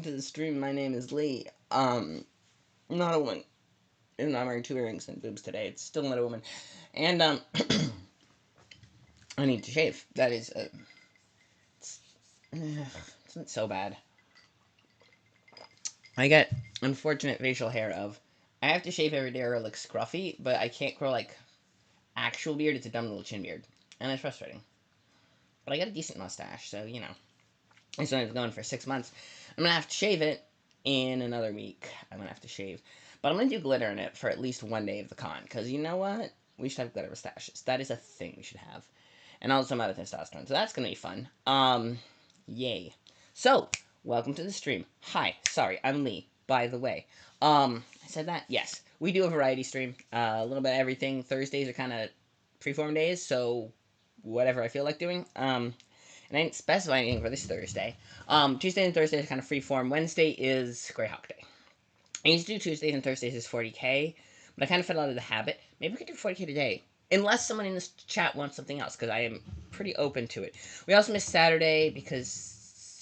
to the stream. My name is Lee. Not a woman. And I'm wearing 2 earrings and boobs today. It's still not a woman. And, I need to shave. That is, it's, it's not so bad. I get unfortunate facial hair of, I have to shave every day or it looks scruffy, but I can't grow, like, actual beard. It's a dumb little chin beard. And it's frustrating. But I got a decent mustache, so, you know. It's only going for 6 months. I'm gonna have to shave it in another week. I'm gonna have to shave. But I'm gonna do glitter in it for at least one day of the con. Because you know what? We should have glitter mustaches. That is a thing we should have. And also some other testosterone. So that's gonna be fun. Yay. So, welcome to the stream. Hi, sorry, I'm Lee, by the way. I said that? Yes. We do a variety stream. A little bit of everything. Thursdays are kind of freeform days, so whatever I feel like doing. And I didn't specify anything for this Thursday. Tuesday and Thursday is kind of freeform. Wednesday is Greyhawk Day. I used to do Tuesdays and Thursdays as 40k, but I kind of fell out of the habit. Maybe we could do 40k today. Unless someone in this chat wants something else, because I am pretty open to it. We also missed Saturday because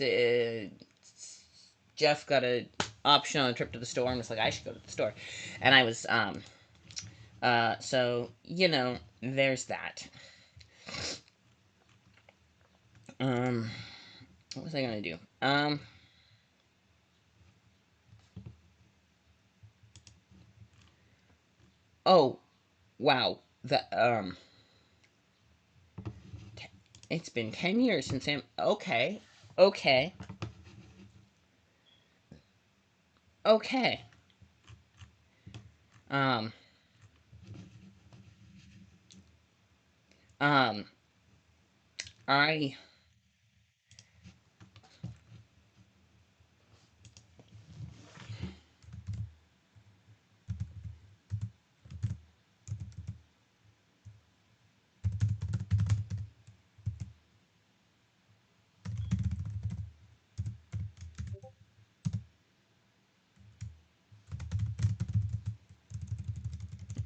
Jeff got an option on a trip to the store and was like, I should go to the store. And I was, so, you know, there's that. What was I gonna do? Oh, wow. It's been 10 years since I'm. Okay. Okay. Okay. Um. Um. I.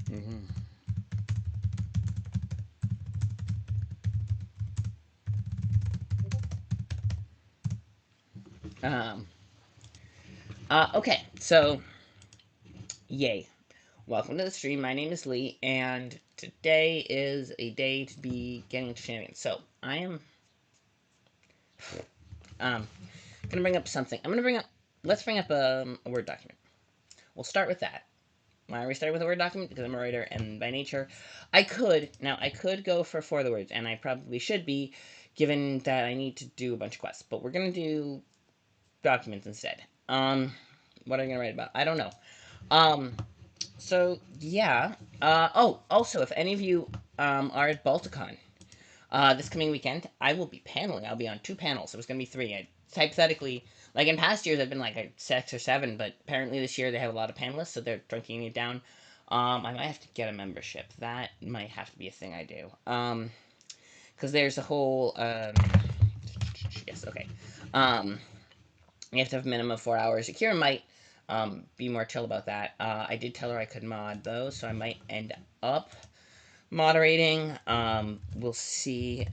Mhm. Um. Okay. So, yay. Welcome to the stream. My name is Lee, and today is a day to be getting to shenanigans. So, I am. Gonna bring up something. I'm gonna bring up. Let's bring up a Word document. We'll start with that. Why are we starting with a Word document? Because I'm a writer, and by nature, I could go for the words, and I probably should be, given that I need to do a bunch of quests. But we're gonna do documents instead. What am I gonna write about? I don't know. Um, so yeah. Oh, also, if any of you are at Balticon, this coming weekend, I will be paneling. I'll be on 2 panels. It was gonna be 3. Hypothetically, like in past years, I've been like a 6 or 7, but apparently this year they have a lot of panelists, so they're drinking it down. I might have to get a membership. That might have to be a thing I do. Because there's a whole yes, okay. You have to have a minimum of 4 hours. Akira might be more chill about that. I did tell her I could mod though, so I might end up moderating. We'll see.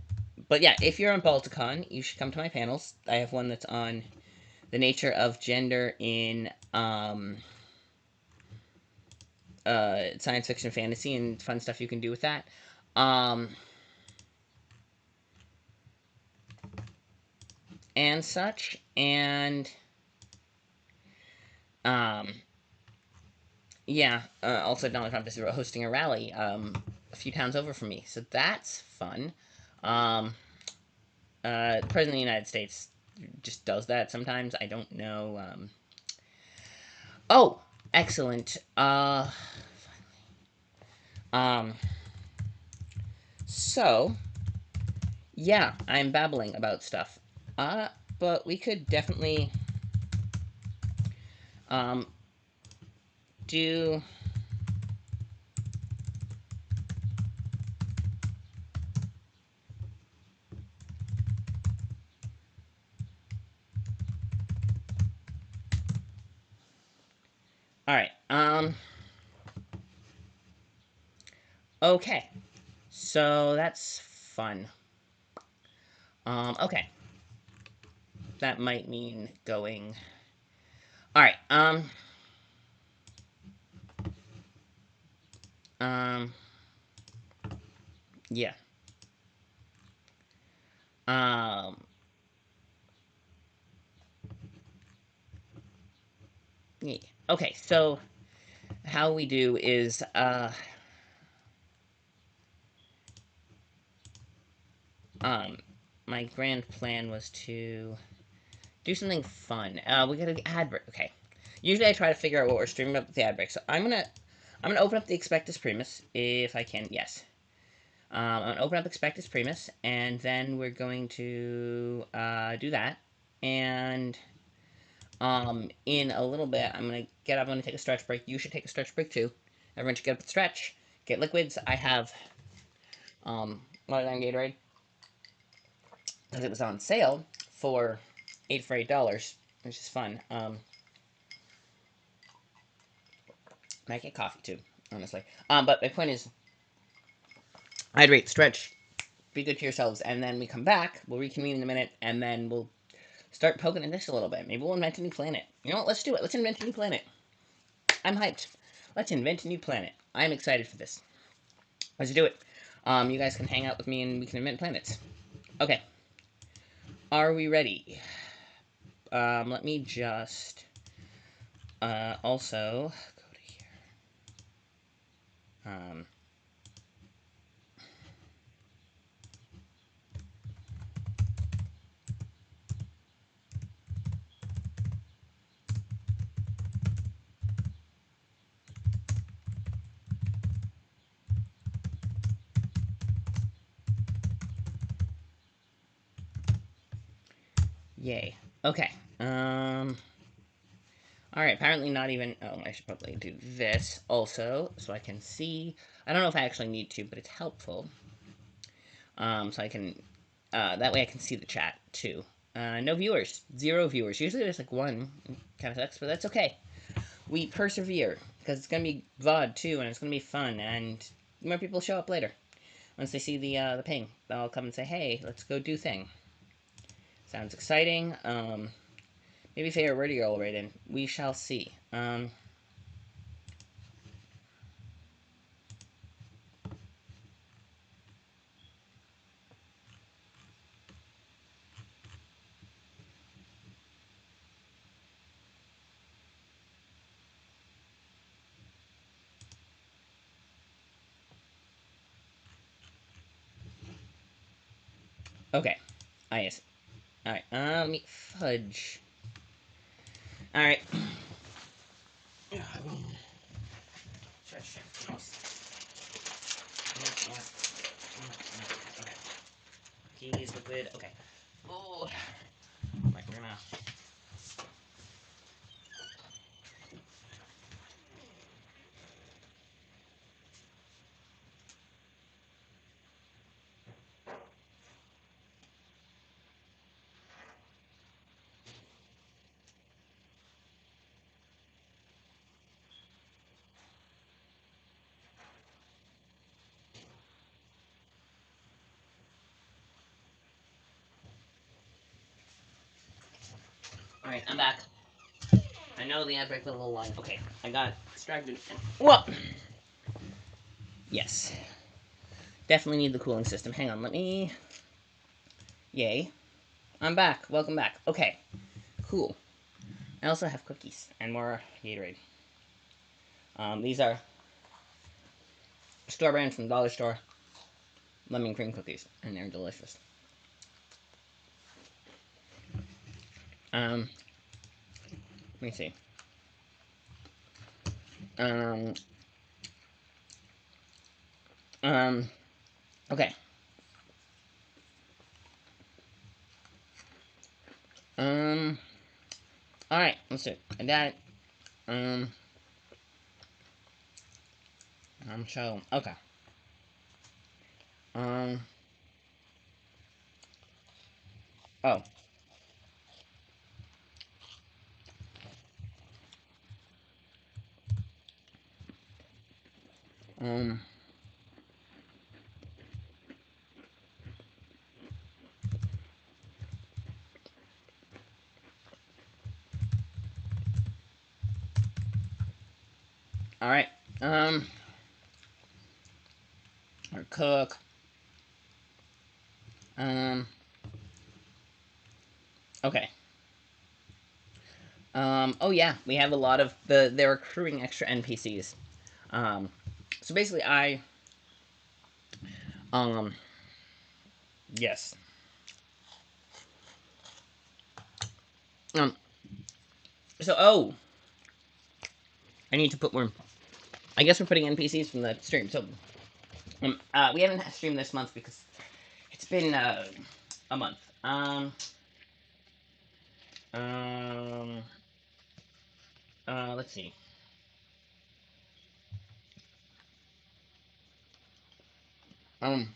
But yeah, if you're on Balticon, you should come to my panels. I have one that's on the nature of gender in science fiction, fantasy, and fun stuff you can do with that. Um, and such. And um, yeah, also Donald Trump is hosting a rally a few towns over from me, so that's fun. Um, the President of the United States just does that sometimes. I don't know. Oh, excellent. Um, so yeah, I'm babbling about stuff. But we could definitely um do. All right. Okay. So that's fun. Okay. That might mean going All right. Um. Yeah. Um. Yeah. Okay. So how we do is um my grand plan was to do something fun. We got an ad break. Okay. Usually I try to figure out what we're streaming about with the ad break. So I'm gonna open up the Expectus Primus if I can. Yes. I'm gonna open up Expectus Primus, and then we're going to do that. And in a little bit, I'm gonna get up. I'm gonna take a stretch break. You should take a stretch break too. Everyone should get up and stretch. Get liquids. I have Waterline Gatorade because it was on sale for $8 which is fun. I get coffee too, honestly. But my point is, hydrate, stretch, be good to yourselves, and then we come back. We'll reconvene in a minute, and then we'll start poking at this a little bit. Maybe we'll invent a new planet. You know what? Let's do it. Let's invent a new planet. I'm hyped. Let's invent a new planet. I'm excited for this. Let's do it. You guys can hang out with me, and we can invent planets. Okay. Are we ready? Let me just also go to here. Yay. Okay. Alright, apparently not even... Oh, I should probably do this also, so I can see... I don't know if I actually need to, but it's helpful. So I can... that way I can see the chat, too. No viewers. 0 viewers. Usually there's like 1. Kind of sucks, but that's okay. We persevere, because it's going to be VOD, too, and it's going to be fun, and more people show up later. Once they see the ping, they'll come and say, hey, let's go do thing. Sounds exciting. Maybe favorite word you're all right in. We shall see. Okay. Yes. Alright, let me fudge. Alright. Okay. Keys, liquid, okay. Oh. Right, we're gonna... Alright, I'm back. I know the ad break was a little long. Okay, I got distracted. Well, yes. Definitely need the cooling system. Hang on, let me... Yay. I'm back. Welcome back. Okay. Cool. I also have cookies and more Gatorade. These are store brand from the dollar store. Lemon cream cookies, and they're delicious. Let me see. Um, okay. Alright, let's do it. I got it. So, okay. Um, oh. Um, Alright, or cook, um, okay. Oh yeah, we have a lot of they're accruing extra NPCs. Um, so basically um, yes. Um, oh, I need to put more, I guess we're putting NPCs from the stream, so, we haven't streamed this month because it's been, a month. Um, let's see. Um,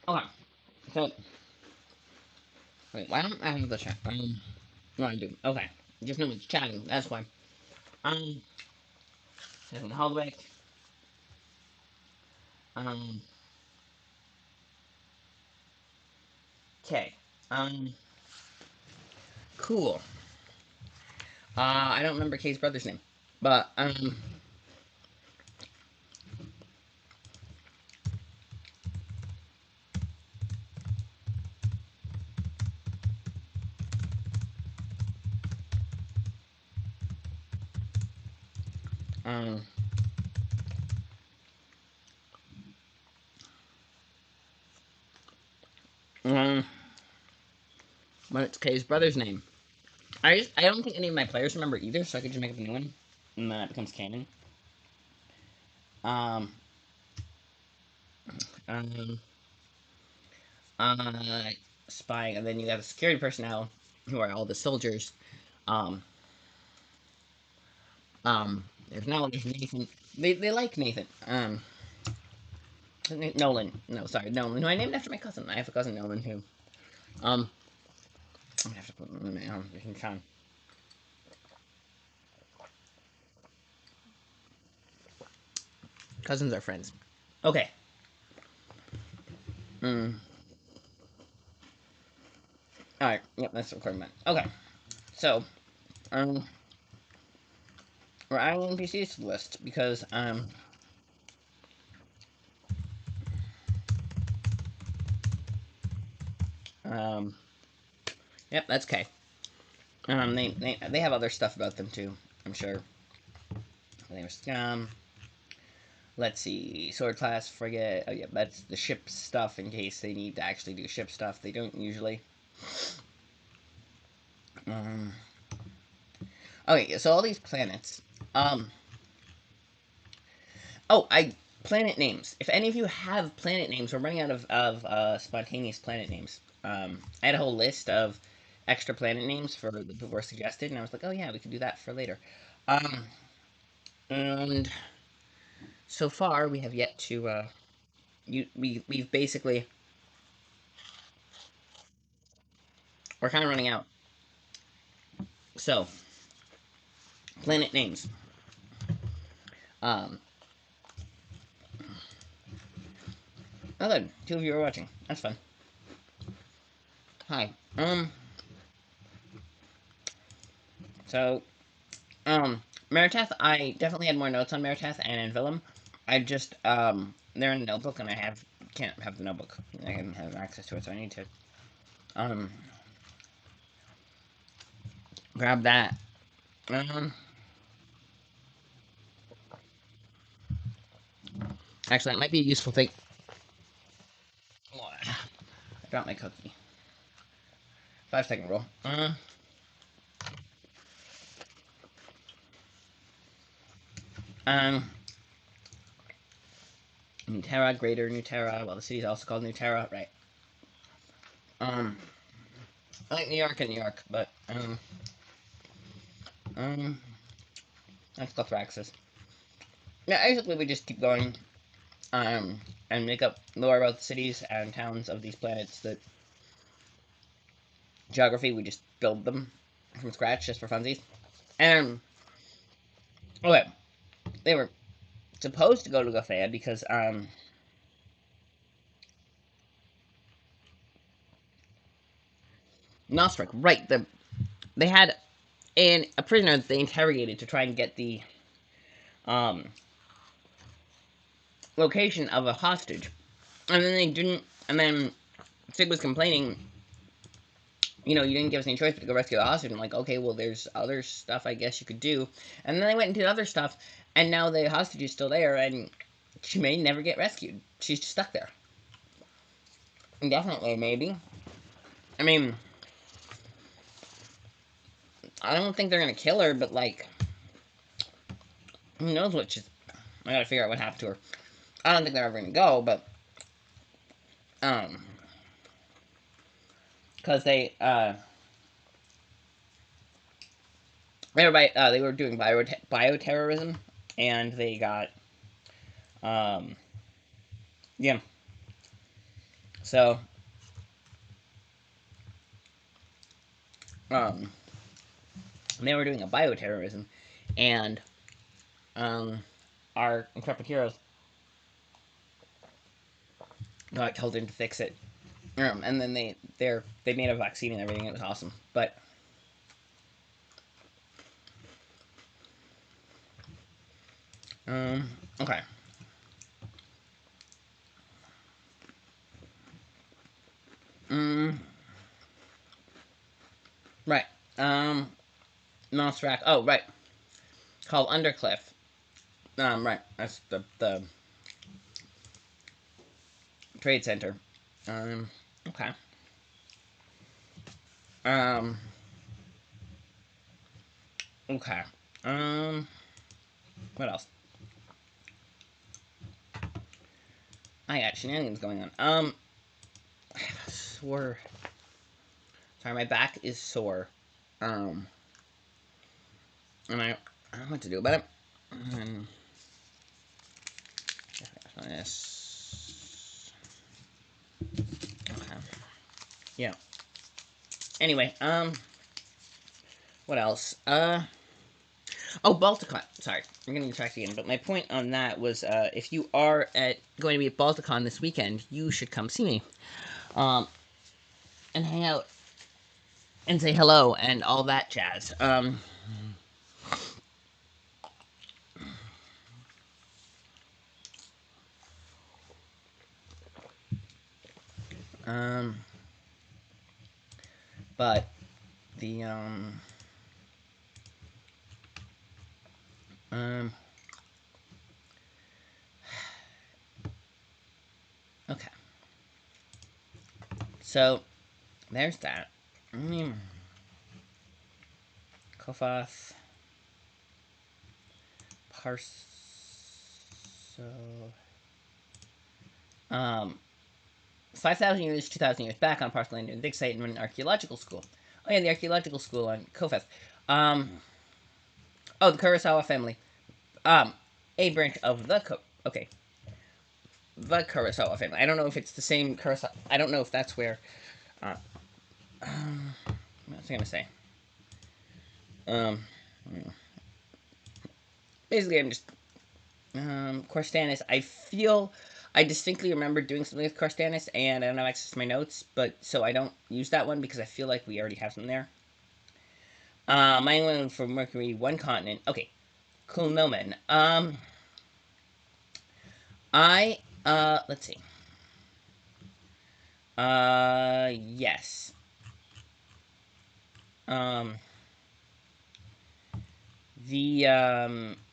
okay, so, wait, why don't I have the chat? No, I do. Okay, just know it's chatting, that's why. Um, Second hallway. Um, okay. Cool. I don't remember Kay's brother's name, but, um, um, but it's Kay's brother's name. I don't think any of my players remember either, so I could just make up a new one, and then it becomes canon. Um, um, uh, Spying, and then you have the security personnel, who are all the soldiers. Um, there's Nathan. They like Nathan. Nolan. No, sorry, Nolan. Who I named after my cousin. I have a cousin Nolan who, um, I'm gonna have to put Sean. Cousins are friends. Okay. Mm. All right. Yep, that's the recording button. Okay. So, um, we're adding NPCs to the list because, um, yep, that's K. They have other stuff about them too. I'm sure. They were Let's see, sword class frigate. Oh yeah, that's the ship stuff in case they need to actually do ship stuff. They don't usually. Um. Okay, so all these planets. Um. Oh, planet names. If any of you have planet names, we're running out of spontaneous planet names. I had a whole list of extra planet names for the people were suggested, and I was like, oh yeah, we could do that for later. Um. And so far, we have yet to. We've basically we're kind of running out. So planet names. Um. Oh, good. Two of you are watching. That's fun. Hi. So, Meriteth, I definitely had more notes on Meriteth and Anvilum. I just, they're in the notebook, and can't have the notebook. I can have access to it, so I need to, um, grab that. Um, Actually, that might be a useful thing. Oh, I dropped my cookie. 5-second rule. Um, Newterra, Greater Newterra. Well, the city's also called Newterra, right? Um, I like New York and New York, but, um, let's go Thraxis. Yeah, basically we just keep going, and make up lore about the cities and towns of these planets. That geography, we just build them from scratch just for funsies. And okay, they were supposed to go to Gothea because Nostrik, right? They had and a prisoner that they interrogated to try and get the um, location of a hostage. And then they didn't. And then Sig was complaining, you didn't give us any choice but to go rescue the hostage. I'm like, okay, well, there's other stuff I guess you could do. And then they went and did other stuff, and now the hostage is still there, and she may never get rescued. She's just stuck there. Indefinitely, maybe. I mean, I don't think they're gonna kill her, but like, who knows what she's. I gotta figure out what happened to her. I don't think they're ever gonna go, but um, because they were doing bioterrorism, and they got um, yeah. So um, they were doing a bioterrorism, and our intrepid heroes got called in to fix it. And then they made a vaccine and everything. It was awesome, but okay. Um, right. Nosferatu. Oh, right. Called Undercliff. Right. That's the trade center. Um, okay. Um, okay. Um, what else? I got shenanigans going on. Sore. Sorry, my back is sore. Um, and I don't know what to do about it. Yes. Okay. Yeah. Anyway, what else? Oh, Balticon. Sorry, I'm getting distracted again. But my point on that was, if you are going to be at Balticon this weekend, you should come see me, um, and hang out and say hello and all that jazz. Um, but the um, okay. So there's that. Kofath, Parso. Um, 5,000 years, 2,000 years back on Parcel Land in Dig Site and an archaeological school. Oh yeah, the archaeological school on Kofeth. Oh, the Kurosawa family. Um, a branch of okay, the Kurosawa family. I don't know if it's the same Kurosawa. I don't know if that's where. Uh, what was I gonna say? Um, basically, I'm just Corstanis. I distinctly remember doing something with Corstanis, and I don't have access to my notes, but so I don't use that one because I feel like we already have something there. My England for Mercury, one continent. Okay, cool, Nomen. Let's see. Yes. Um,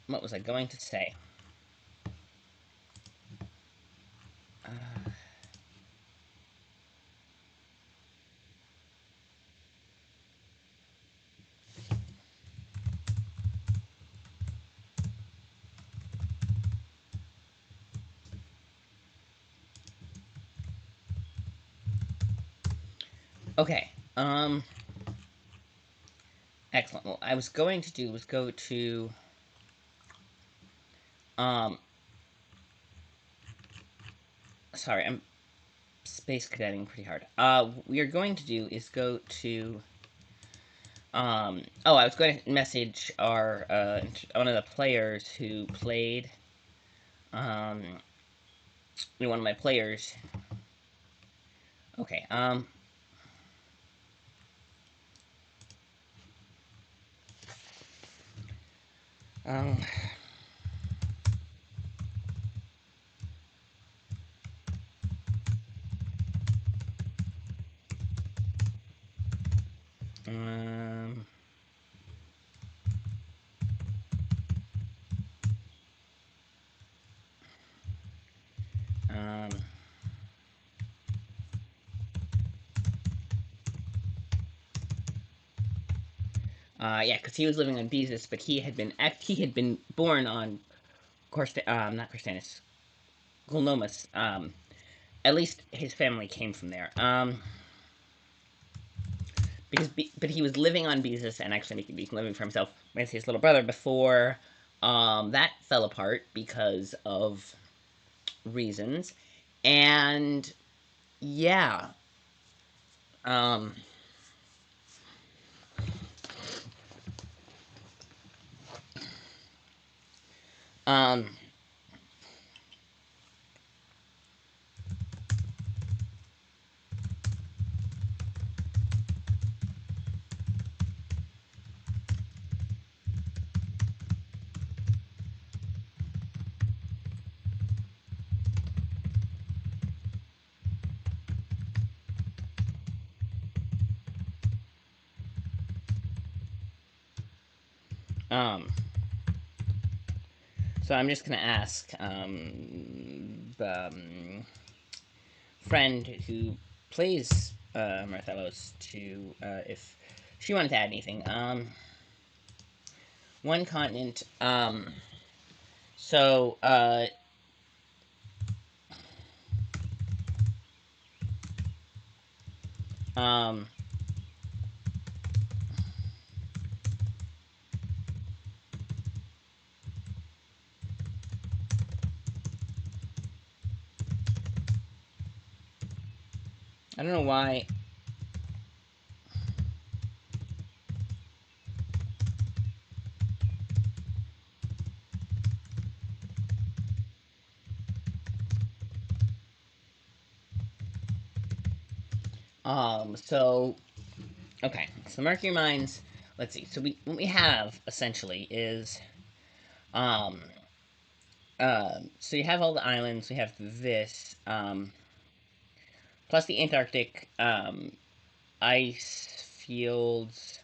what was I going to say? Uh, okay. Excellent. Well, I was going to do was go to, um, sorry, I'm space cadeting pretty hard. We are going to do is go to, oh, I was going to message our, one of the players who played, um, one of my players. Okay, Um, um, um, yeah, because he was living on Beezus, but he had been born on not Corstanus, Gulnomus. At least his family came from there. But he was living on Beezus and actually making living for himself with his little brother before that fell apart because of reasons. And yeah, um, um, um, so I'm just gonna ask friend who plays Marthellos to if she wanted to add anything. One continent. So um, I don't know why. So okay, so Mercury Mines. Let's see. So we what we have essentially is um so you have all the islands. We have this plus the Antarctic ice fields.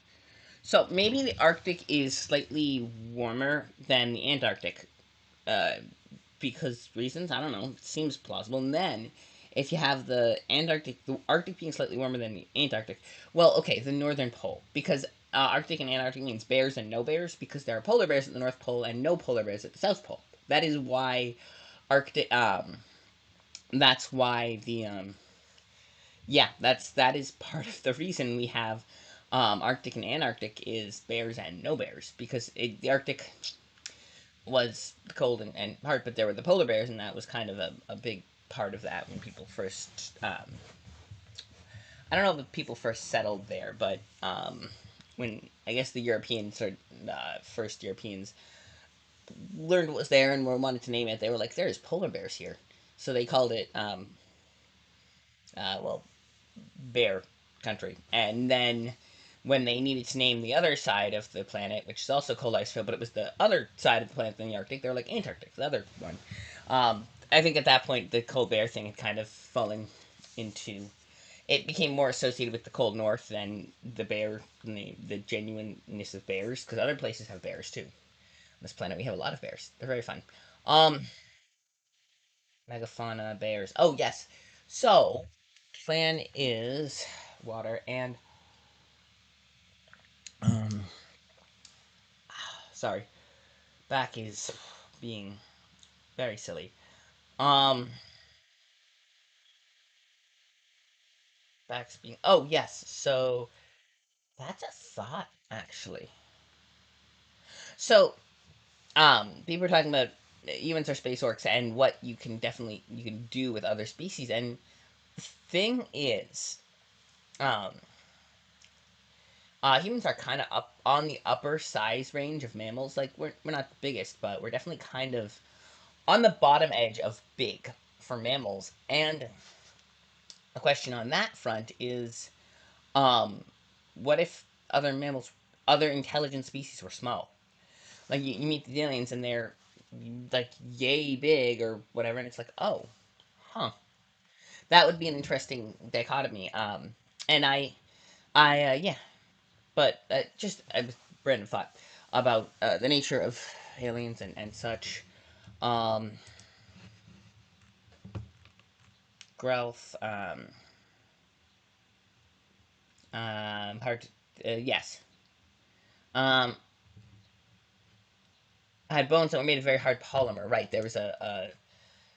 So maybe the Arctic is slightly warmer than the Antarctic, uh, because reasons I don't know. It seems plausible. And then if you have the Arctic being slightly warmer than the Antarctic, well, okay, the Northern Pole, because Arctic and Antarctic means bears and no bears, because there are polar bears at the North Pole and no polar bears at the South Pole. That is why Arctic. That's why the yeah, that is part of the reason we have Arctic and Antarctic is bears and no bears, because the Arctic was cold and hard, but there were the polar bears, and that was kind of a big part of that when people first. I don't know if people first settled there, but when I guess the Europeans or first Europeans learned what was there and wanted to name it, they were like, "There's polar bears here," so they called it well, bear country. And then when they needed to name the other side of the planet, which is also cold ice field, but it was the other side of the planet than the Arctic, they were like Antarctic, the other one. I think at that point the cold bear thing had kind of fallen into. It became more associated with the cold north than the bear, the genuineness of bears, because other places have bears too. On this planet, we have a lot of bears. They're very fun. Um, Megafauna, bears. Oh yes. So, plan is water and um. Sorry, back is being very silly. Um, back's being. Oh yes. So that's a thought actually. So people are talking about humans are space orcs and what you can do with other species. And the thing is, um, humans are kind of up on the upper size range of mammals. Like we're not the biggest, but we're definitely kind of on the bottom edge of big for mammals. And a question on that front is, what if other mammals, other intelligent species were small? Like you meet the aliens and they're like yay big or whatever, and it's like, oh, huh, that would be an interesting dichotomy. And yeah, but just I was random thought about the nature of aliens and such. Um, growth. Hard. Yes. Um, had bones that were made of very hard polymer. Right. There was a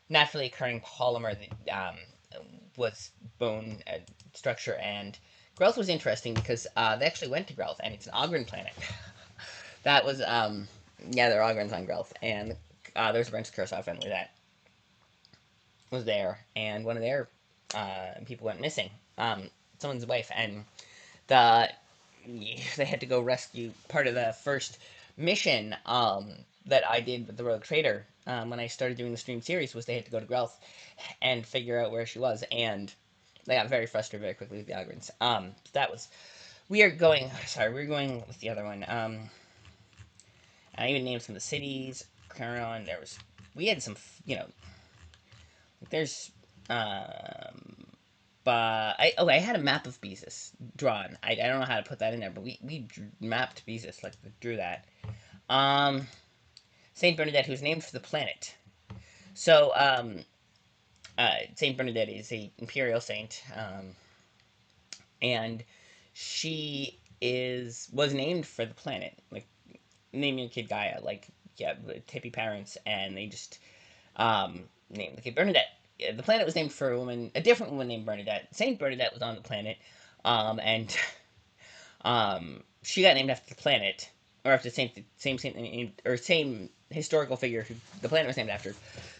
naturally occurring polymer that was bone structure, and Growth was interesting because they actually went to Growth, and it's an Ogren planet. That was yeah, there are Ogrens on Growth, and there's a bunch of Kurosava family that was there, and one of their people went missing. Someone's wife, and the they had to go rescue part of the first mission that I did with the Rogue Trader when I started doing the stream series was they had to go to Growth and figure out where she was, and they got very frustrated very quickly with the Ogrins. That was we are going. Sorry, we are going with the other one. I even named some of the cities. Caron. There was we had some there's um I had a map of Beezus drawn. I don't know how to put that in there, but we mapped Beezus, like drew that. Um, Saint Bernadette, who's named for the planet. So Saint Bernadette is a imperial saint, and she was named for the planet, like naming your kid Gaia, like yeah, hippie parents, and they just named the kid Bernadette. The planet was named for a different woman named Bernadette. Saint Bernadette was on the planet, and she got named after the planet, or after the same historical figure who the planet was named after,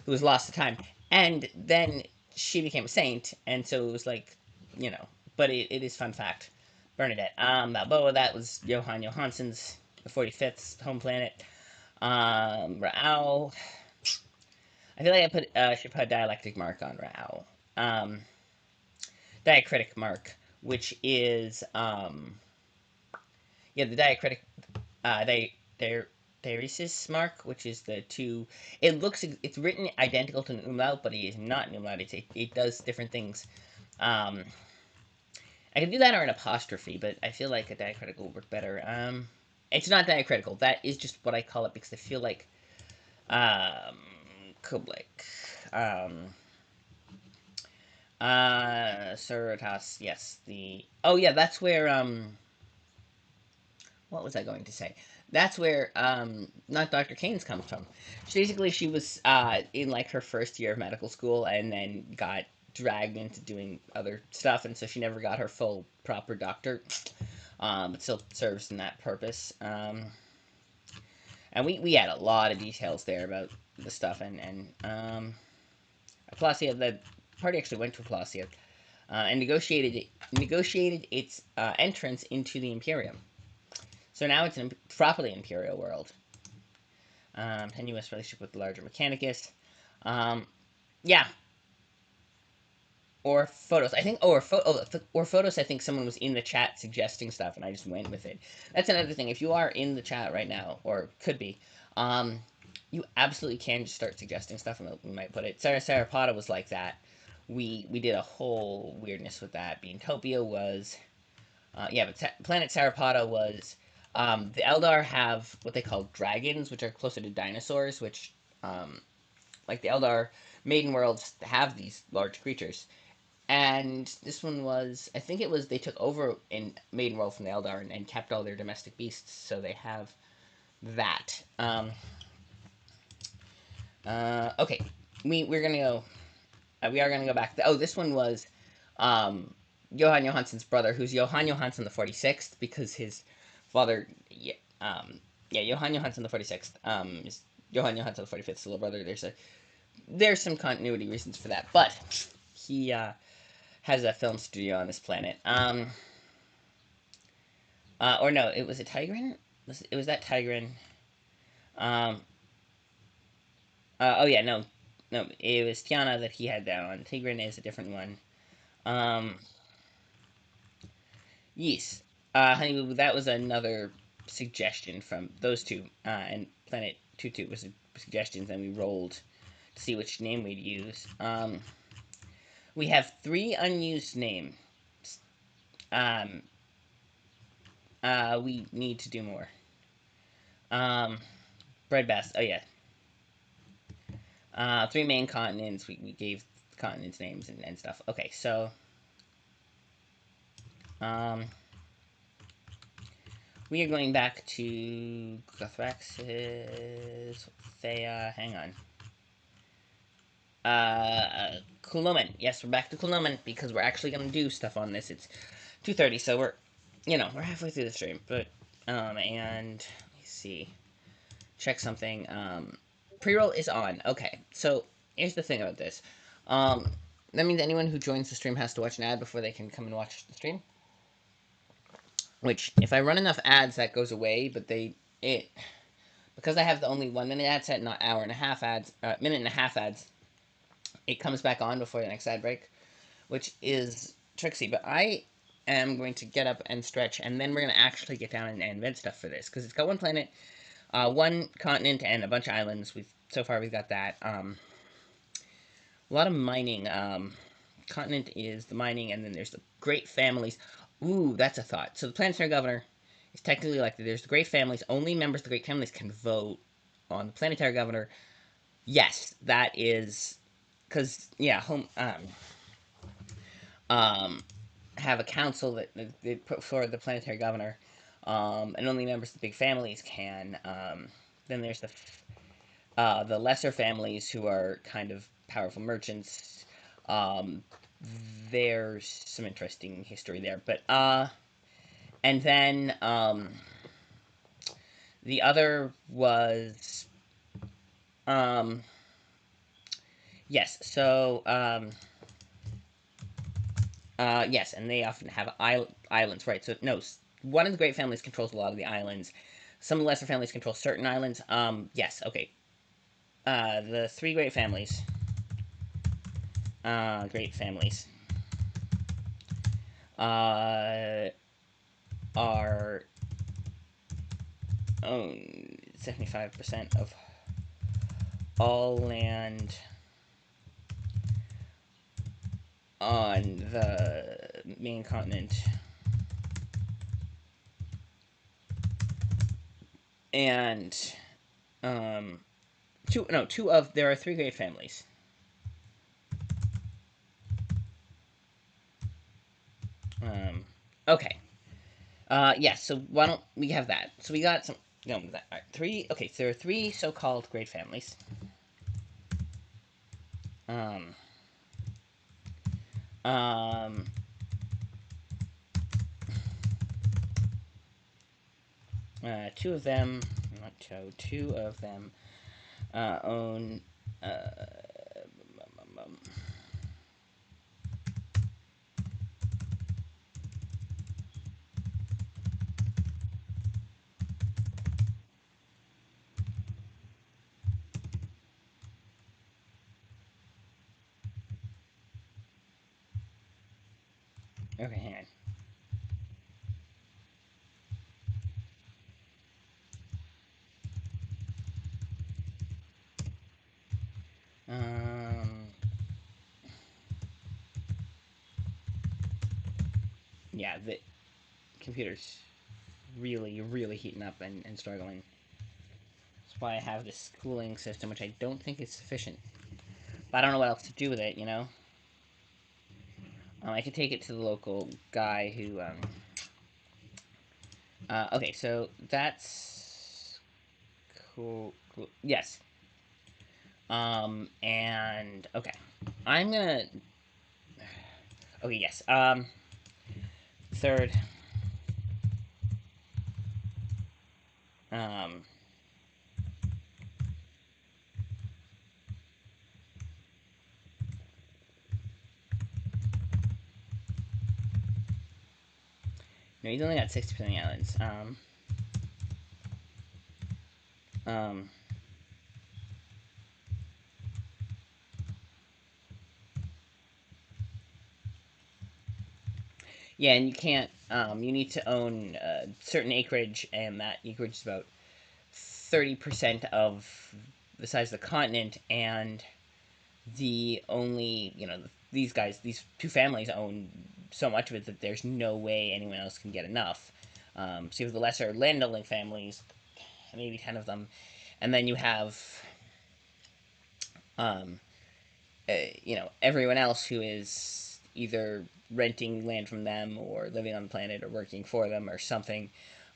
who was lost to time, and then she became a saint, and so it was like, you know, but it is fun fact. Bernadette. Balboa, that was Johan Johansson's the 45th home planet. Ra'au. I feel like should put a dialectic mark on Ra'au. Um, diacritic mark, which is yeah, the diacritic they diaeresis mark, which is the two. It's written identical to an umlaut, but it is not an umlaut. It does different things. Um, I can do that or an apostrophe, but I feel like a diacritical would work better. It's not diacritical. That is just what I call it because I feel like um, Kublik. Um, Cerritos, yes. Oh yeah, that's where what was I going to say? That's where not Dr. Kane's comes from. Basically, she was in like her first year of medical school and then got dragged into doing other stuff, and so she never got her full proper doctor. But still serves in that purpose. And we had a lot of details there about the stuff, and Placia, the party actually went to Placia and negotiated its entrance into the Imperium. So now it's a properly Imperial world. Tenuous relationship with the larger Mechanicus. Yeah. Or photos. I think, or photos. I think someone was in the chat suggesting stuff, and I just went with it. That's another thing. If you are in the chat right now, or could be, you absolutely can just start suggesting stuff, and we might put it. Sarasarapata was like that. We did a whole weirdness with that. Beantopia was, yeah, but Planet Sarapata was. The Eldar have what they call dragons, which are closer to dinosaurs, which, like the Eldar Maiden Worlds, have these large creatures. And this one was, I think it was, they took over in Maiden World from the Eldar and kept all their domestic beasts, so they have that. Okay, we're gonna go. We are gonna go back. This one was um, Johan Johansson's brother, who's Johan Johansson the 46th, because his father, yeah, Johan Johansson the 46th, is Johan Johansson the 45th little brother. There's some continuity reasons for that, but he has a film studio on this planet. Or no, it was a Tigran. It was that Tigran. Um, oh yeah, no, it was Tiana that he had that on. Tigran is a different one. Um, yes. Honey, that was another. suggestion from those two, and Planet Tutu was suggestions, and we rolled to see which name we'd use. We have 3 unused names. Um, we need to do more. Breadbasket. Oh yeah. 3 main continents. We gave continents names and stuff. Okay, so we are going back to Gothraxis, Thea. Hang on. Kuluman. Yes, we're back to Kuluman because we're actually gonna do stuff on this. It's 2:30, so we're halfway through the stream. But and let me see. Check something. Pre-roll is on. Okay, so here's the thing about this. That means anyone who joins the stream has to watch an ad before they can come and watch the stream. Which, if I run enough ads, that goes away. But because I have the only 1 minute ad set, not hour and a half ads, minute and a half ads, it comes back on before the next ad break, which is tricksy. But I am going to get up and stretch, and then we're going to actually get down and invent stuff for this, because it's got 1 planet, 1 continent, and a bunch of islands. So far we've got that. A lot of mining. Continent is the mining, and then there's the great families. Ooh, that's a thought. So the planetary governor is technically elected. There's the great families. Only members of the great families can vote on the planetary governor. Yes, that is because have a council that they put forward the planetary governor, and only members of the big families can. Then there's the lesser families who are kind of powerful merchants. There's some interesting history there, but and then the other was yes, so yes, and they often have islands, right? So no, one of the great families controls a lot of the islands. Some of the lesser families control certain islands. Yes, okay. The 3 great families. Great families. Are own 75% of all land on the main continent. And there are 3 great families. Okay. Yes, so why don't we have that? So we got some. No, that, all right, 3. Okay, so there are 3 so-called great families. 2 of them, not Joe, 2 of them own. Okay, hang on. Yeah, the computer's really, really heating up and struggling. That's why I have this cooling system, which I don't think is sufficient. But I don't know what else to do with it, you know? I could take it to the local guy who, okay, so that's cool. Yes. And, okay. I'm gonna... Okay, yes. Third. No, he's only got 60% of the islands. Um, Yeah, and you can't. You need to own certain acreage, and that acreage is about 30% of the size of the continent. And the only these guys, these two families own so much of it that there's no way anyone else can get enough. So you have the lesser landowning families, maybe 10 of them, and then you have um, everyone else who is either renting land from them or living on the planet or working for them or something.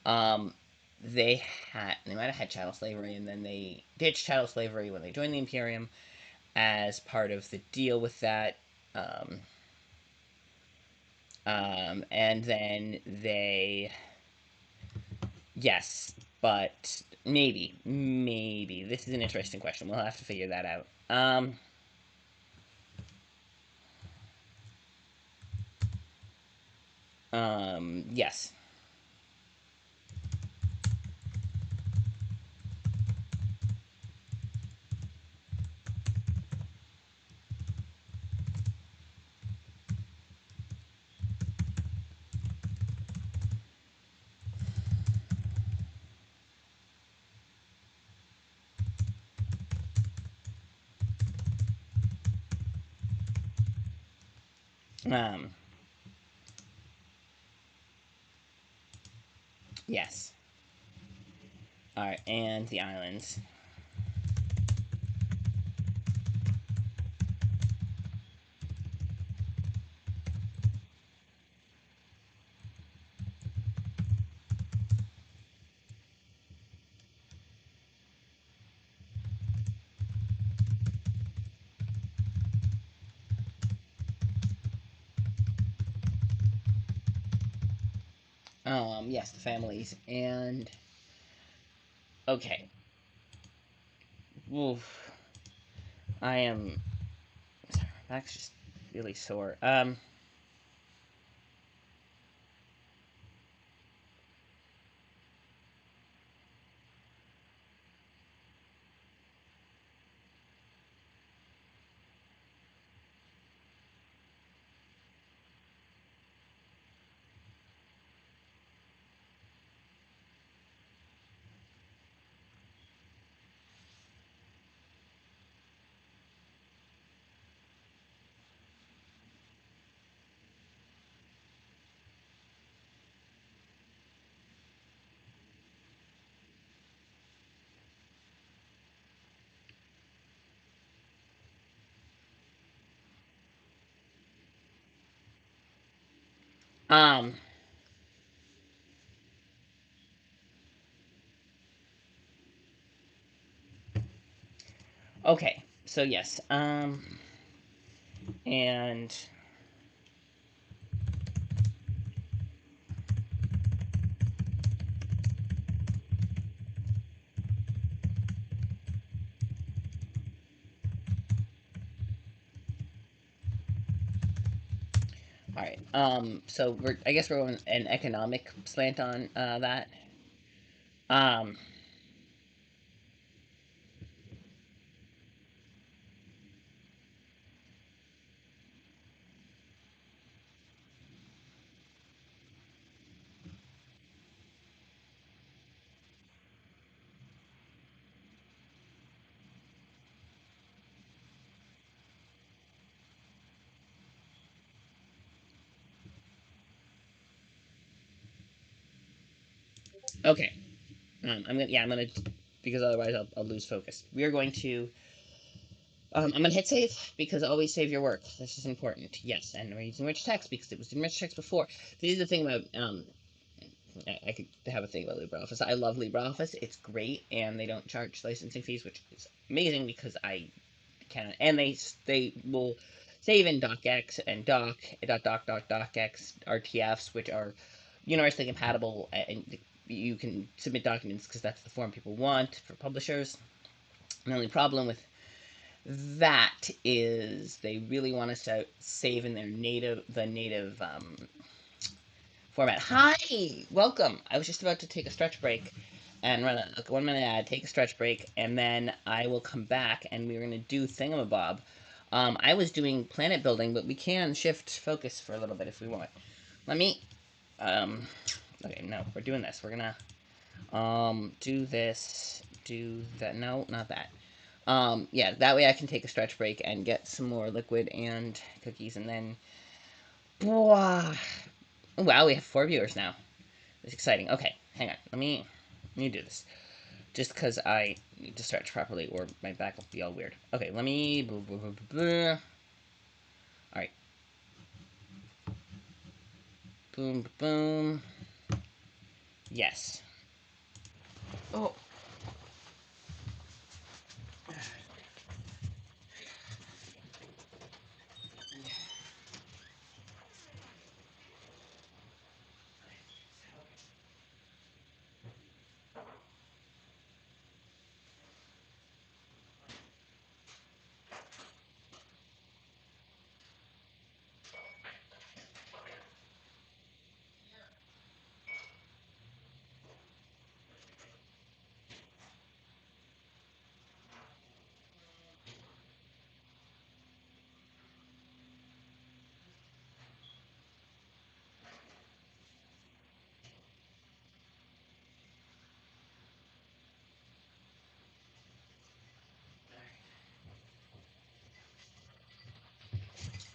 Um, they might have had chattel slavery, and then they ditched chattel slavery when they joined the Imperium as part of the deal with that. Um, and then they, yes, but maybe this is an interesting question. We'll have to figure that out. Yes. Um, yes. All right, and the islands. Yes, the families. And okay. Oof. I am. Sorry, my back's just really sore. um. Okay. So yes. And all right. So I guess we're going an economic slant on that. Um. Okay. I'm gonna because otherwise I'll lose focus. We are going to. I'm gonna hit save because always save your work. This is important. Yes, and we're using rich text because it was in rich text before. This is the thing about I could have a thing about LibreOffice. I love LibreOffice. It's great, and they don't charge licensing fees, which is amazing because I can. And they will save in docx and docx RTFs, which are universally compatible, and you can submit documents because that's the form people want for publishers. The only problem with that is they really want us to save in the native format. Hi, welcome. I was just about to take a stretch break and run a 1 minute ad, take a stretch break, and then I will come back and we're gonna do Thingamabob. I was doing planet building, but we can shift focus for a little bit if we want. Let me, okay, no, we're doing this. We're gonna, do this, do that. No, not that. Yeah, that way I can take a stretch break and get some more liquid and cookies, and then, wow, wow, we have 4 viewers now. It's exciting. Okay, hang on. Let me do this. Just because I need to stretch properly, or my back will be all weird. Okay, let me. Alright. Boom, boom. Yes. Oh.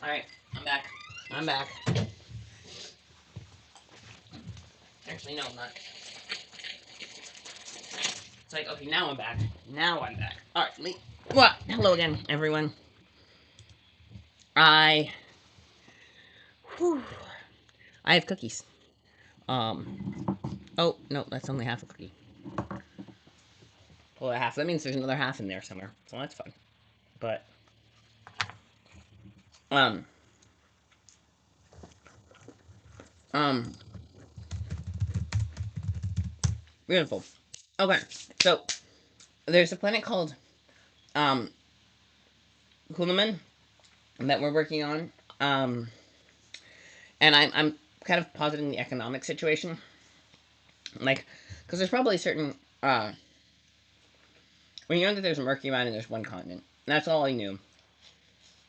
Alright, I'm back. I'm back. Actually, no, I'm not. It's like, okay, now I'm back. Now I'm back. Alright, let me. What? Hello again, everyone. I. Whew, I have cookies. Oh, no, that's only half a cookie. Well, a half. That means there's another half in there somewhere. So that's fun. But, um, um, beautiful. Okay, so, there's a planet called, um, Hulaman that we're working on. Um, and I'm kind of positing the economic situation. Like, because there's probably certain, when you know that there's a Mercury man and there's one continent. That's all I knew.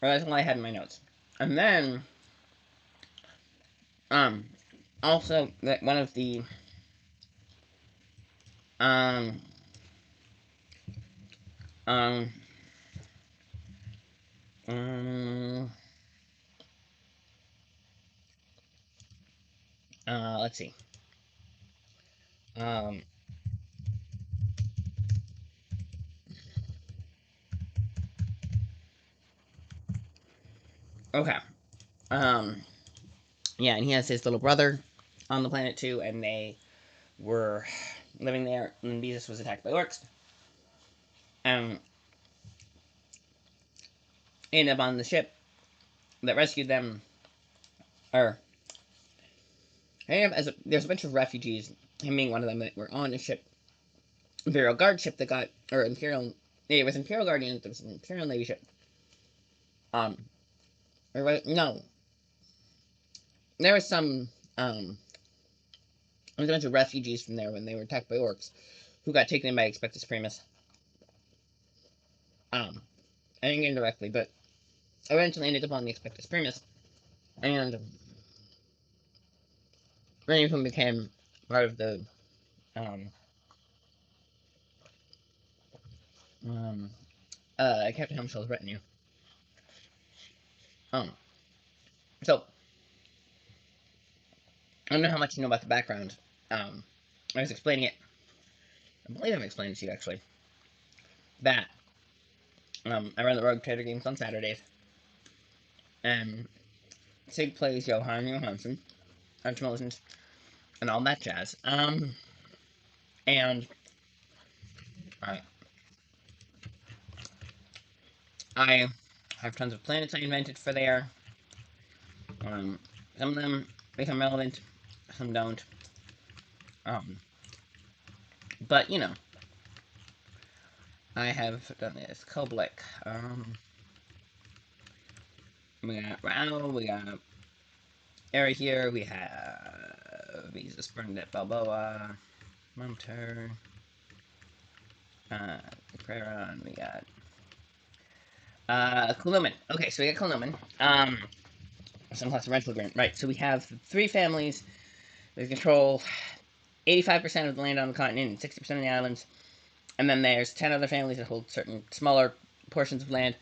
Or that's all I had in my notes. And then, um, also, that one of the, um, um, um, let's see. Um, okay. Um, yeah, and he has his little brother on the planet too, and they were living there, and Beezus was attacked by orcs. Um, ended up on the ship that rescued them, or there's a bunch of refugees, him being one of them, that were on a ship, Imperial Guard ship that got, or Imperial, yeah, it was Imperial Guardian, it was an Imperial Navy ship. Um, or no, there was some, there was a bunch of refugees from there when they were attacked by orcs, who got taken in by Expectus Primus. I didn't get indirectly, but eventually ended up on the Expectus Primus, and many of them became part of the, um, um, Captain Helmshell's retinue. Um, so, I don't know how much you know about the background. I was explaining it, I believe I've explained it to you actually, that, I run the Rogue Trader games on Saturdays, and Sig plays Johan Johansson, Archimillicent, and all that jazz. And I, I have tons of planets I invented for there. Um, some of them become relevant, some don't. Um, but you know, I have done this. Koblik. We got Rao, we got Eri here, we have Beezus, Bernadette, Balboa, Munter, Crera, and we got Kuluman. Okay, so we got Kuluman. some class of rental agreement. Right, so we have 3 families that control 85% of the land on the continent and 60% of the islands. And then there's 10 other families that hold certain smaller portions of land.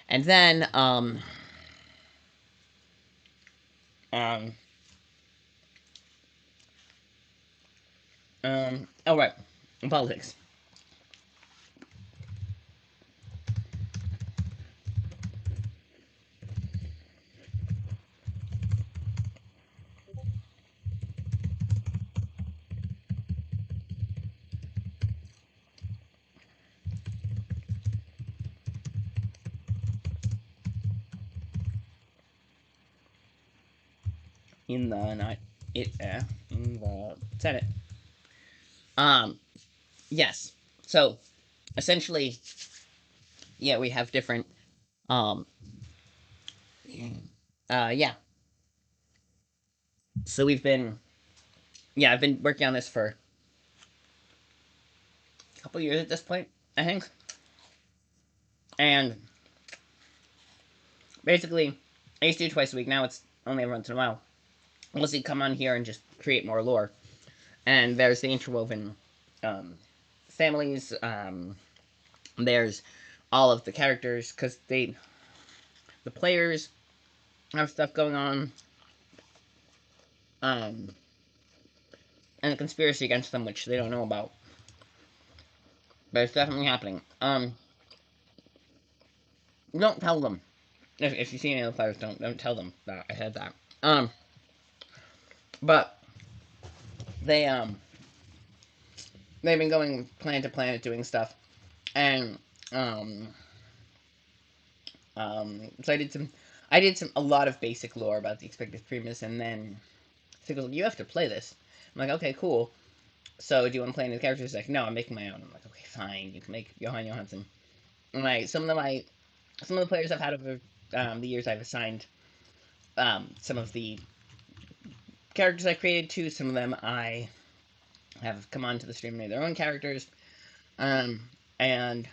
And then, um, oh, right, politics. In the, not, it, in the Senate. Um, yes. So, essentially, yeah, we have different, um, yeah. So we've been, yeah, I've been working on this for a couple years at this point, I think. And basically, I used to do it twice a week. Now it's only every once in a while. Mostly come on here and just create more lore. And there's the interwoven um, families. There's all of the characters because the players have stuff going on, um, and a conspiracy against them which they don't know about. But it's definitely happening. Don't tell them if you see any of the players. Don't tell them that I said that. But they they've been going planet to planet doing stuff, and um so I did a lot of basic lore about the Expectus Primus, and then he goes, "You have to play this." I'm like, "Okay, cool. So do you want to play any of the characters?" He's like, "No, I'm making my own." I'm like, "Okay, fine. You can make Johan Johansson." And some of the players I've had over the years, I've assigned some of the characters I created to. Some of them I have come onto the stream and made their own characters, um, and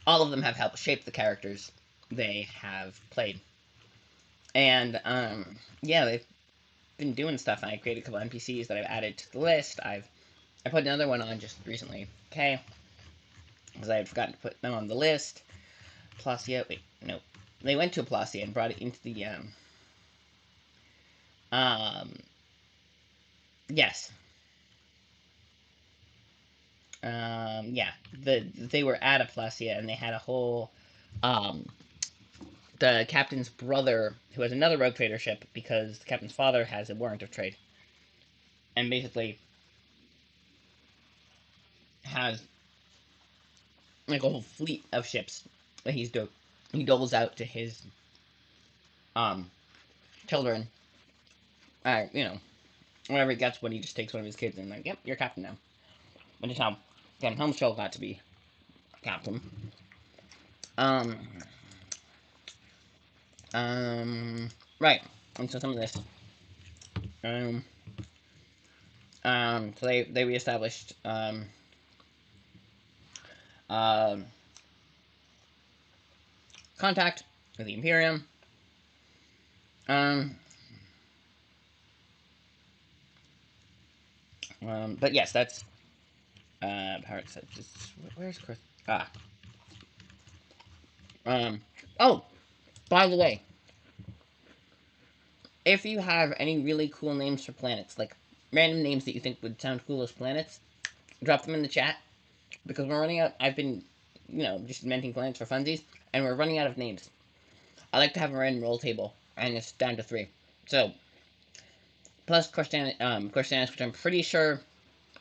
all of them have helped shape the characters they have played. And yeah, they've been doing stuff. I created a couple NPCs that I've added to the list. I put another one on just recently, okay, because I had forgotten to put them on the list. Placia, wait, no, they went to Placia and brought it into the um yes, yeah, they were at a Placia and they had a whole um the captain's brother, who has another rogue trader ship because the captain's father has a warrant of trade, and basically has like a whole fleet of ships that he doles out to his um children. You know, whenever he gets one, he just takes one of his kids and like, yep, you're captain now. Which is how Dan Helmschild got to be captain. Um, right. And so some of this, um, so they reestablished, um, contact with the Imperium. Um, but yes, that's, Pirates. Where's Chris? Ah. Um, oh, by the way, if you have any really cool names for planets, like random names that you think would sound cool as planets, drop them in the chat because we're running out. I've been, just inventing planets for funsies, and we're running out of names. I like to have a random roll table, and it's down to 3. So, plus Corsanis, which I'm pretty sure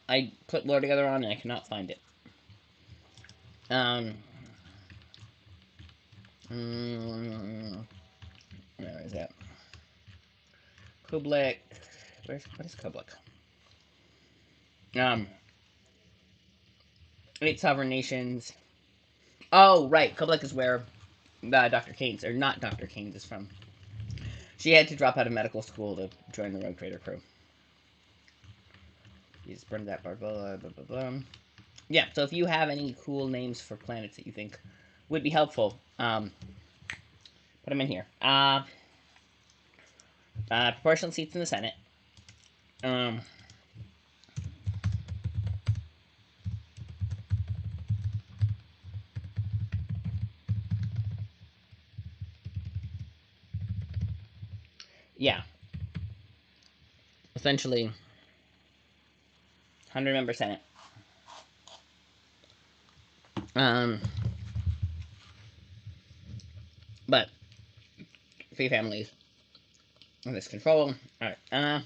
I put lore together on, and I cannot find it. Um, where is that? Kublik. What is Kublik? Um, 8 sovereign nations. Oh, right. Kublik is where Dr. Keynes, or not Dr. Keynes, is from. She had to drop out of medical school to join the Rogue Trader crew. He's burned that bar, blah, blah, blah, blah. Yeah, so if you have any cool names for planets that you think would be helpful, put them in here. Proportional seats in the Senate. Um, yeah, essentially, 100-member Senate. Um, but free families in this control. All right.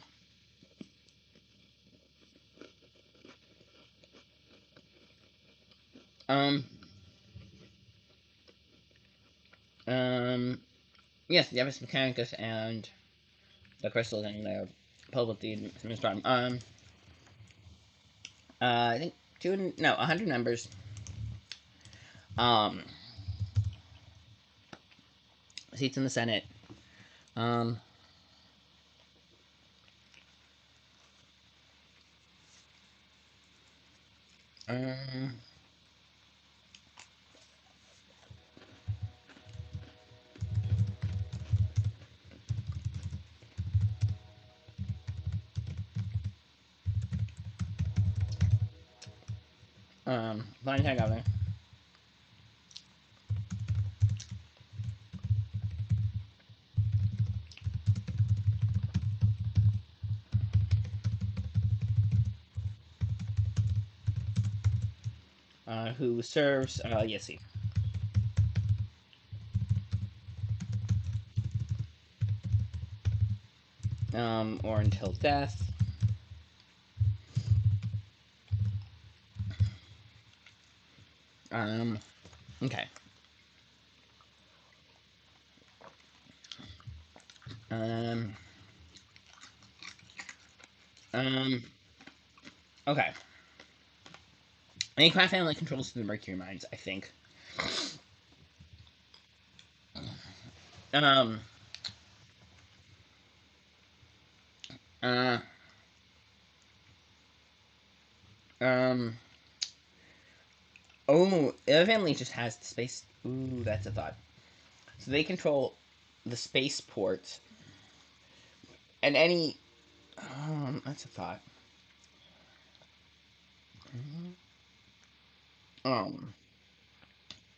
Um. Um. Yes, the Avis Mechanicus and the crystals and the publicly Miss Bottom. I think 100 members. Um. Seats in the Senate. Um. Um. Volunteer governor. Who serves, yes, see. Or until death. Okay. Um, um, okay. Any crime family controls the Mercury mines, I think. Um, uh, um, oh, the other family just has the space. Ooh, that's a thought. So they control the spaceports and any. That's a thought. Um,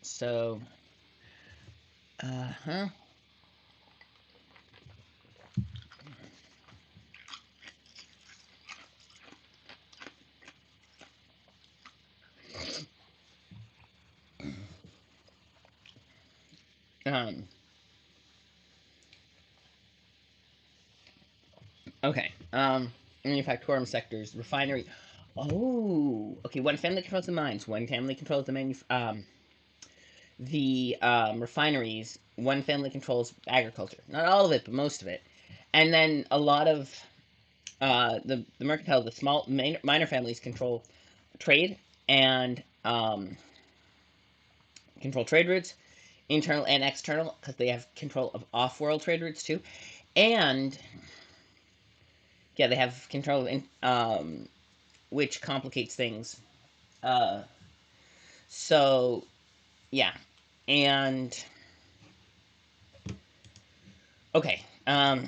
so, huh. Um, okay. Manufactorum sectors, refinery. Oh, okay. One family controls the mines. One family controls the refineries. One family controls agriculture. Not all of it, but most of it. And then a lot of the mercantile, the small minor families control trade and control trade routes, internal and external, because they have control of off-world trade routes too. And yeah, they have control of which complicates things. Uh, so yeah, and okay. Um,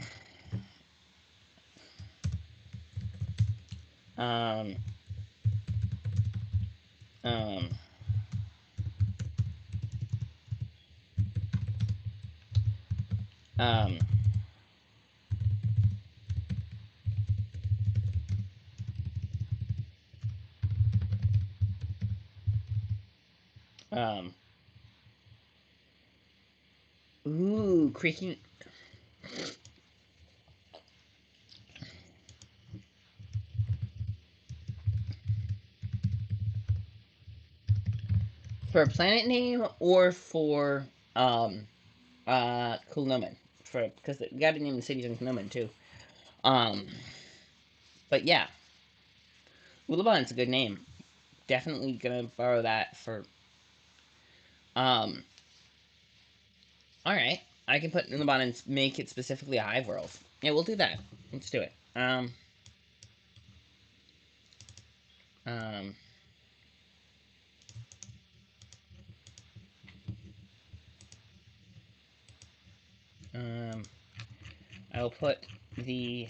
um, um, um, ooh, creaking. For a planet name or for Kulnoman, for because we got to name the cities in Kulnoman too. Um, but yeah, Ulaban's a good name. Definitely gonna borrow that for. Um, all right, I can put Ulaban and make it specifically a hive world. Yeah, we'll do that. Let's do it. Um, um, I'll put the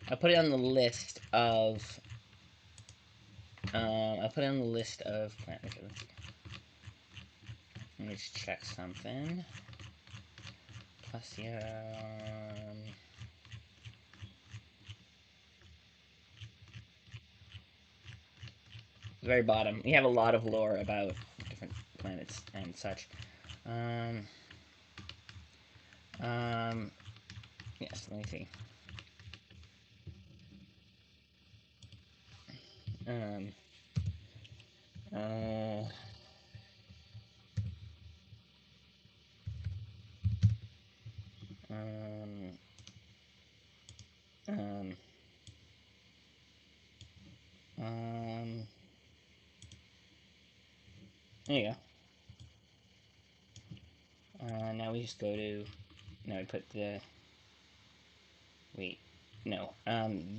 I put it on the list of I put it on the list of let me just check something. Plus, the very bottom. We have a lot of lore about different planets and such. Um, yes, let me see. Um, uh, um, um, um, there you go. Now we just go to, now we put the, wait, no,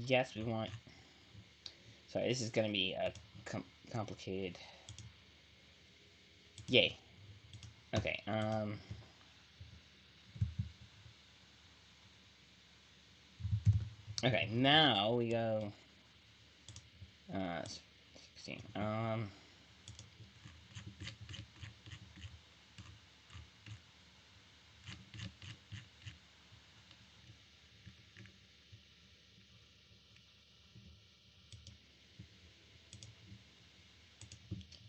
yes, we want, sorry, this is gonna be a complicated, yay, okay, okay, now we go, 16,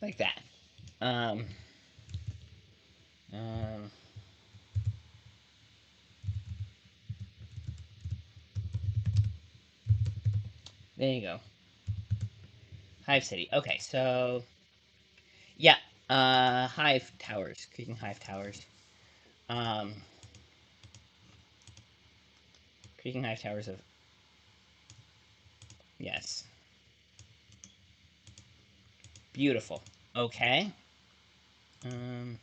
like that, um, um, there you go, Hive City, okay, so, yeah, Hive Towers, Creaking Hive Towers, um, Creaking Hive Towers of, yes, beautiful, okay, um,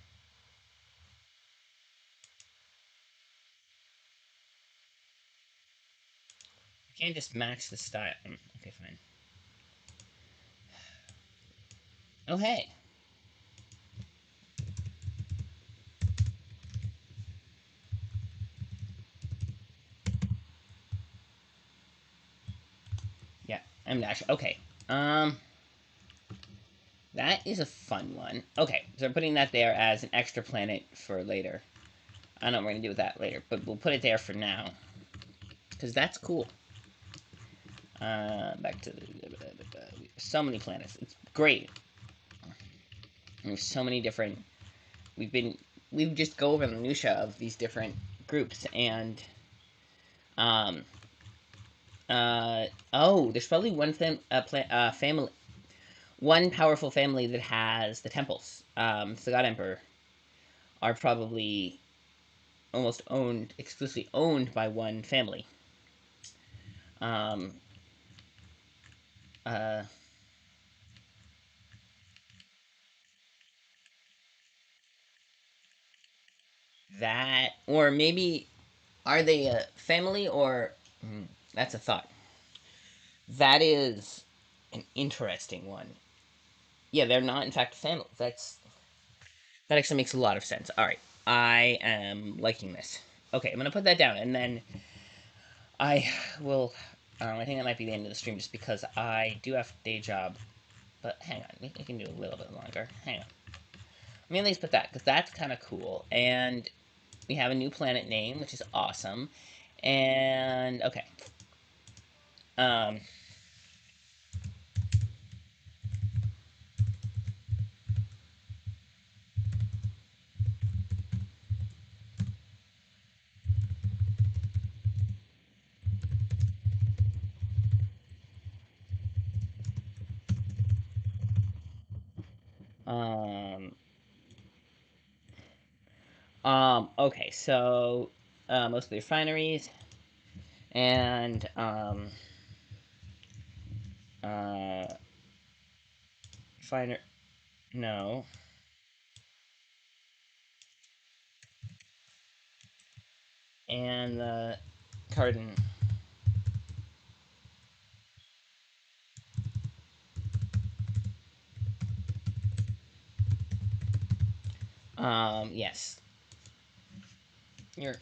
you can't just match the style, okay, fine, oh hey, yeah, I'm Dash, okay, um, that is a fun one, okay, so we're putting that there as an extra planet for later, I don't know what we're gonna do with that later, but we'll put it there for now, because that's cool, back to the, so many planets, it's great, there's so many different, we've been, we just go over the minutia of these different groups, and, um, oh, there's probably one family, one powerful family that has the temples. The God Emperor are probably almost owned, exclusively owned by one family. Um, uh, that, or maybe, are they a family or? That's a thought. That is an interesting one. Yeah, they're not, in fact, family. That actually makes a lot of sense. All right, I am liking this. Okay, I'm gonna put that down, and then I will. I think that might be the end of the stream, just because I do have a day job. But hang on, we can do a little bit longer. Hang on. Let me at least put that, because that's kind of cool. And we have a new planet name, which is awesome. And okay. Um. Um. Okay. So, mostly refineries and uh, refiner. No. And the Cardin. Yes. You're.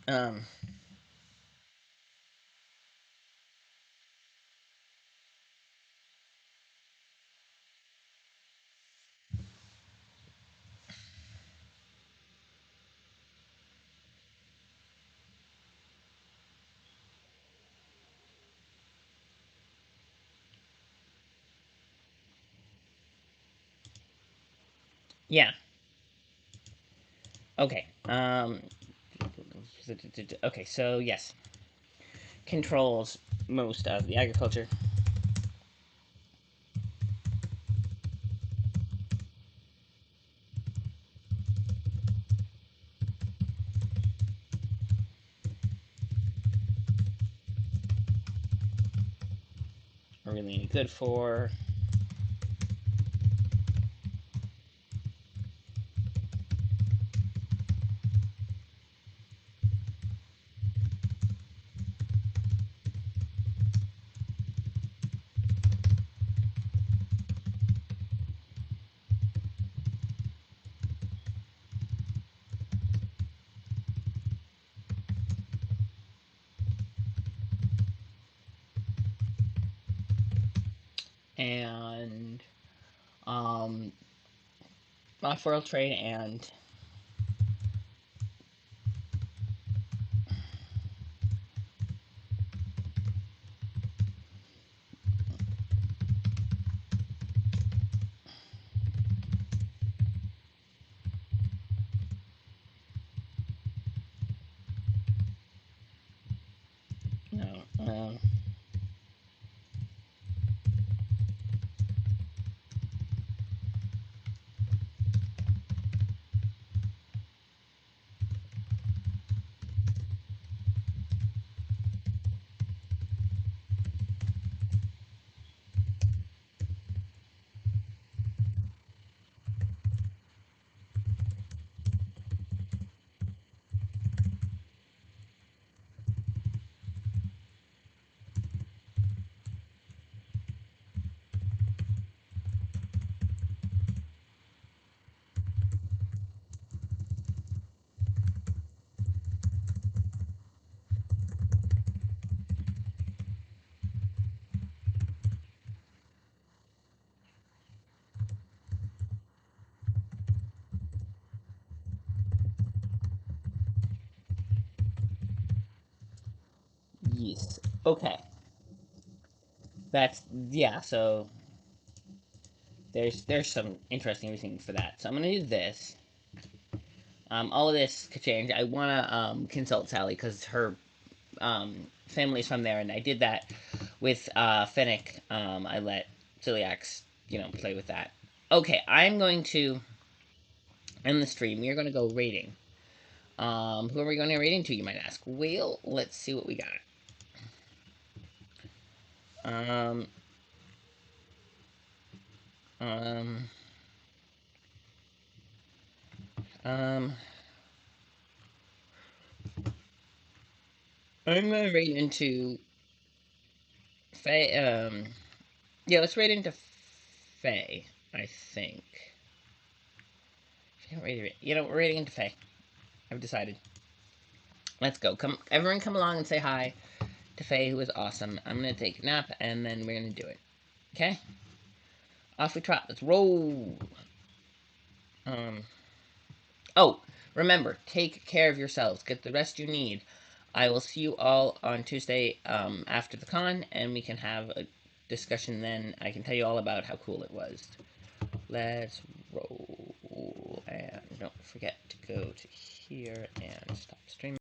Um. Yeah. Okay. Okay, so yes. Controls most of the agriculture. Are really any good for. And um, off-world trade and no, yes. Okay, that's yeah. So there's some interesting reasoning for that. So I'm gonna do this. All of this could change. I wanna consult Sally because her family's from there, and I did that with Fennec. I let Celiacs, play with that. Okay, I'm going to end the stream. We are going to go rating. Who are we going to rating to? You might ask. Well, let's see what we got. Um, um, um, I'm gonna rate into Faye. Yeah, let's rate into Faye. I think. We're rating into Faye. I've decided. Let's go. Come, everyone, come along and say hi to Faye, who is awesome. I'm gonna take a nap, and then we're gonna do it. Okay? Off we trot. Let's roll. Um. Oh, remember, take care of yourselves. Get the rest you need. I will see you all on Tuesday after the con, and we can have a discussion then. I can tell you all about how cool it was. Let's roll. And don't forget to go to here and stop streaming.